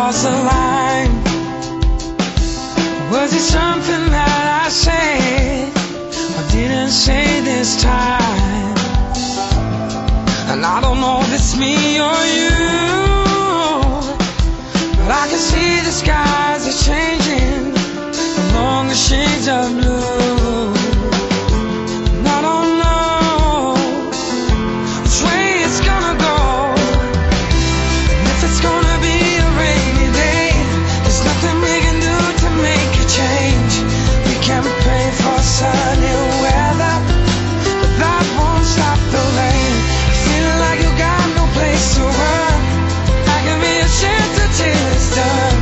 cross the line? Was it something that I said or didn't say this time? And I don't know if it's me or you, but I can see the skies are changing along the shades of blue. And I don't know which way it's gonna go, and if it's gonna be a rainy day. There's nothing we can do to make a change. We can pray for sunny weather, but that won't stop the rain. Feeling like you got no place to run, I can be a shelter till it's done.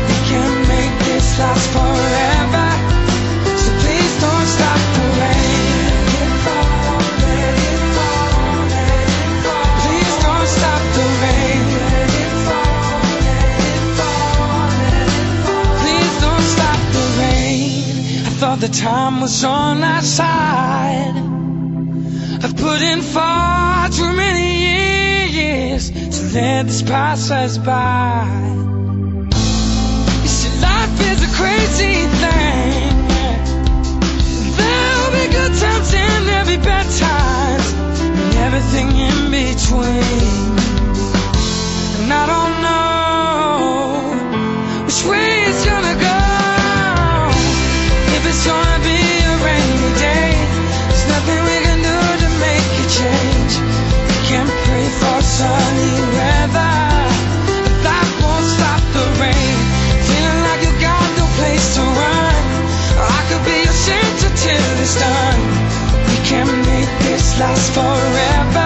We can make this last forever, so please don't stop the rain. Let it fall, let it fall, let it fall. Please don't stop the rain. Let it fall, let it fall, let it fall. Please don't stop the rain. I thought the time was on our side. I've put in far too many years to let this pass us by. You see, life is a crazy thing. There'll be good times and there'll be bad times, and everything in between. And I don't know which way it's gonna go, if it's gonna be a rainy day. There's nothing we can do to make a change. We can pray for sunny weather, but that won't stop the rain. Feeling like you got no place to run, I could be your shelter till it's done. We can make this last forever,